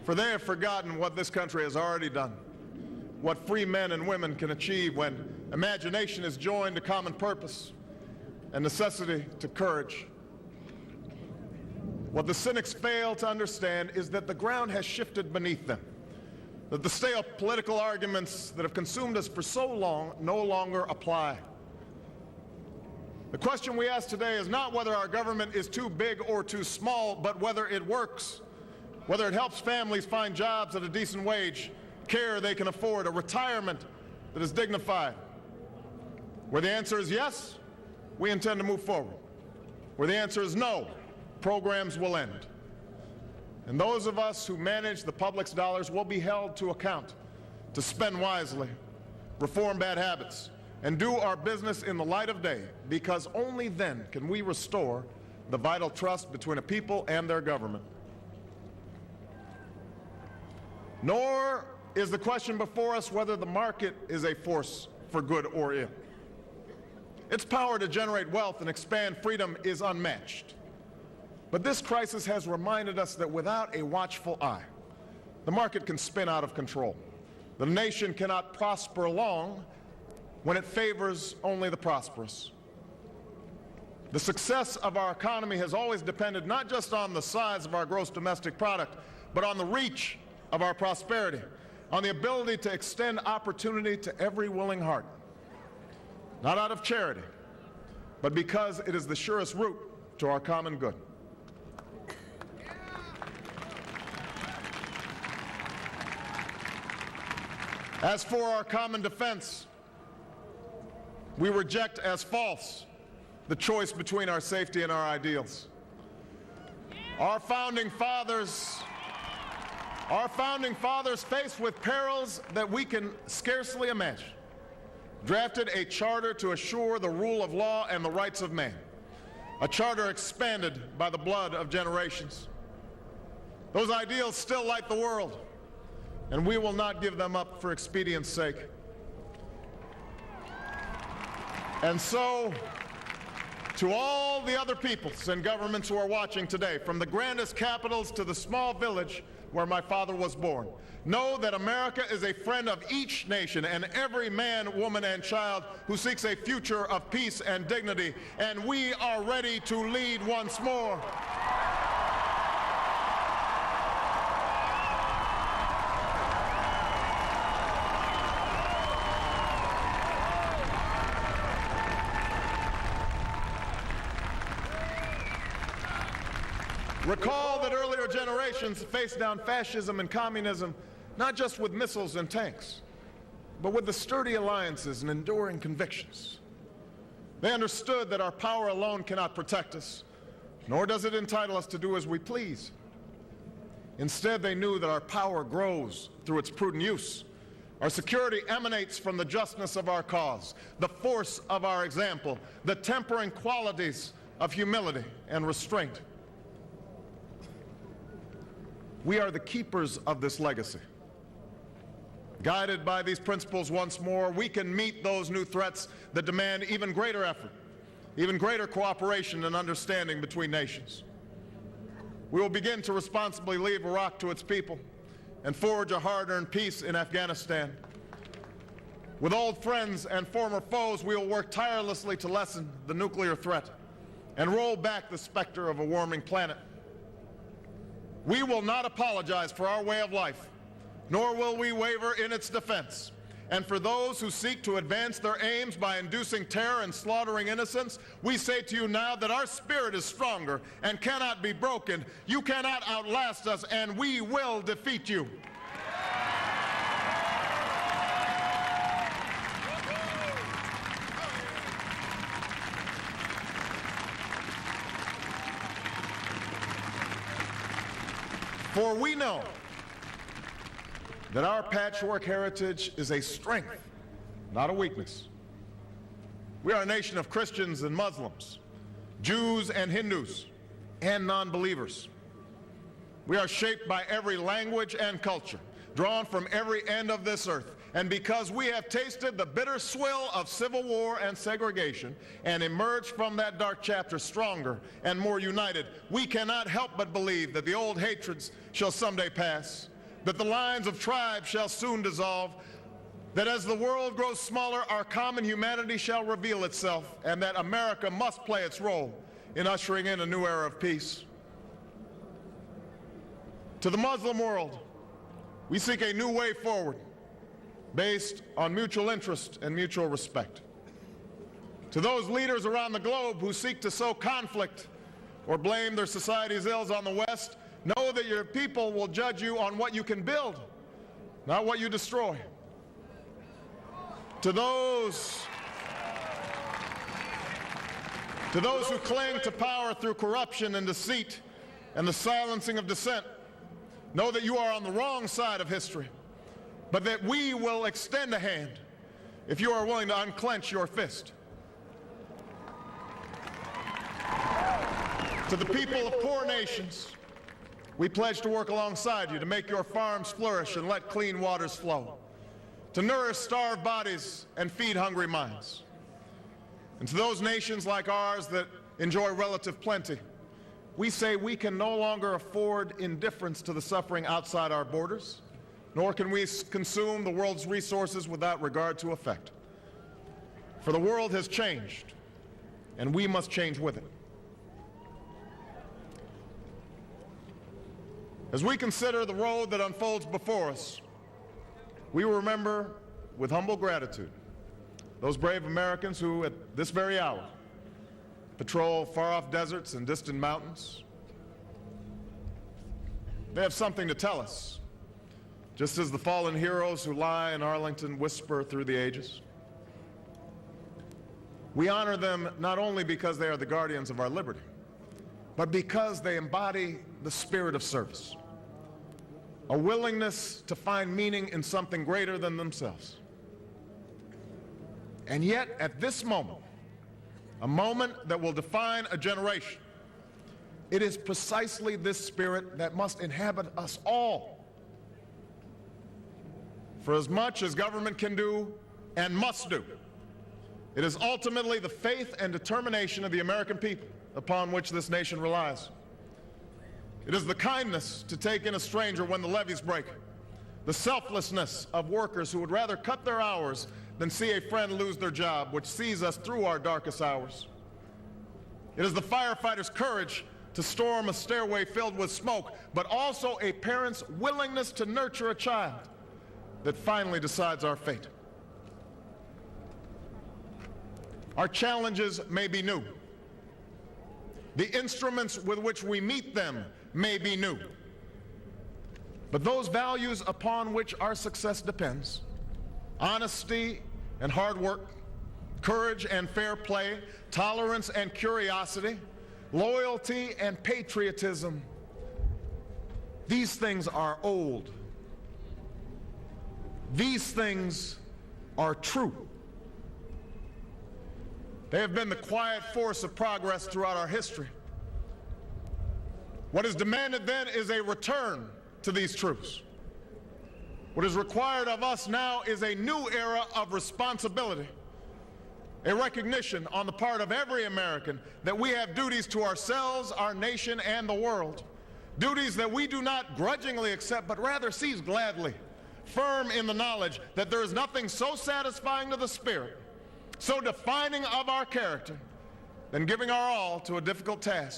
For they have forgotten what this country has already done, what free men and women can achieve when imagination is joined to common purpose and necessity to courage. What the cynics fail to understand is that the ground has shifted beneath them, that the stale political arguments that have consumed us for so long no longer apply. The question we ask today is not whether our government is too big or too small, but whether it works, whether it helps families find jobs at a decent wage, care they can afford, a retirement that is dignified. Where the answer is yes, we intend to move forward. Where the answer is no, programs will end. And those of us who manage the public's dollars will be held to account to spend wisely, reform bad habits, and do our business in the light of day, because only then can we restore the vital trust between a people and their government. Nor is the question before us whether the market is a force for good or ill. Its power to generate wealth and expand freedom is unmatched. But this crisis has reminded us that without a watchful eye, the market can spin out of control. The nation cannot prosper long when it favors only the prosperous. The success of our economy has always depended not just on the size of our gross domestic product, but on the reach of our prosperity, on the ability to extend opportunity to every willing heart, not out of charity, but because it is the surest route to our common good. As for our common defense, we reject as false the choice between our safety and our ideals. Our founding fathers, faced with perils that we can scarcely imagine, drafted a charter to assure the rule of law and the rights of man, a charter expanded by the blood of generations. Those ideals still light the world, and we will not give them up for expedience sake. And so, to all the other peoples and governments who are watching today, from the grandest capitals to the small village where my father was born, know that America is a friend of each nation and every man, woman, and child who seeks a future of peace and dignity, and we are ready to lead once more. Recall that earlier generations faced down fascism and communism not just with missiles and tanks, but with the sturdy alliances and enduring convictions. They understood that our power alone cannot protect us, nor does it entitle us to do as we please. Instead, they knew that our power grows through its prudent use. Our security emanates from the justness of our cause, the force of our example, the tempering qualities of humility and restraint. We are the keepers of this legacy. Guided by these principles once more, we can meet those new threats that demand even greater effort, even greater cooperation and understanding between nations. We will begin to responsibly leave Iraq to its people and forge a hard-earned peace in Afghanistan. With old friends and former foes, we will work tirelessly to lessen the nuclear threat and roll back the specter of a warming planet. We will not apologize for our way of life, nor will we waver in its defense. And for those who seek to advance their aims by inducing terror and slaughtering innocents, we say to you now that our spirit is stronger and cannot be broken. You cannot outlast us, and we will defeat you. For we know that our patchwork heritage is a strength, not a weakness. We are a nation of Christians and Muslims, Jews and Hindus, and non-believers. We are shaped by every language and culture, drawn from every end of this earth. And because we have tasted the bitter swill of civil war and segregation and emerged from that dark chapter stronger and more united, we cannot help but believe that the old hatreds shall someday pass, that the lines of tribes shall soon dissolve, that as the world grows smaller, our common humanity shall reveal itself, and that America must play its role in ushering in a new era of peace. To the Muslim world, we seek a new way forward based on mutual interest and mutual respect. To those leaders around the globe who seek to sow conflict or blame their society's ills on the West, know that your people will judge you on what you can build, not what you destroy. To those who cling to power through corruption and deceit and the silencing of dissent, know that you are on the wrong side of history, but that we will extend a hand if you are willing to unclench your fist. To the people of poor nations, we pledge to work alongside you to make your farms flourish and let clean waters flow, to nourish starved bodies and feed hungry minds. And to those nations like ours that enjoy relative plenty, we say we can no longer afford indifference to the suffering outside our borders, nor can we consume the world's resources without regard to effect. For the world has changed, and we must change with it. As we consider the road that unfolds before us, we will remember with humble gratitude those brave Americans who, at this very hour, patrol far-off deserts and distant mountains. They have something to tell us, just as the fallen heroes who lie in Arlington whisper through the ages. We honor them not only because they are the guardians of our liberty, but because they embody the spirit of service, a willingness to find meaning in something greater than themselves. And yet, at this moment, a moment that will define a generation, it is precisely this spirit that must inhabit us all. For as much as government can do and must do, it is ultimately the faith and determination of the American people upon which this nation relies. It is the kindness to take in a stranger when the levees break, the selflessness of workers who would rather cut their hours than see a friend lose their job, which sees us through our darkest hours. It is the firefighter's courage to storm a stairway filled with smoke, but also a parent's willingness to nurture a child that finally decides our fate. Our challenges may be new. The instruments with which we meet them may be new. But those values upon which our success depends, honesty and hard work, courage and fair play, tolerance and curiosity, loyalty and patriotism, these things are old. These things are true. They have been the quiet force of progress throughout our history. What is demanded then is a return to these truths. What is required of us now is a new era of responsibility, a recognition on the part of every American that we have duties to ourselves, our nation, and the world, duties that we do not grudgingly accept, but rather seize gladly, firm in the knowledge that there is nothing so satisfying to the spirit, so defining of our character, than giving our all to a difficult task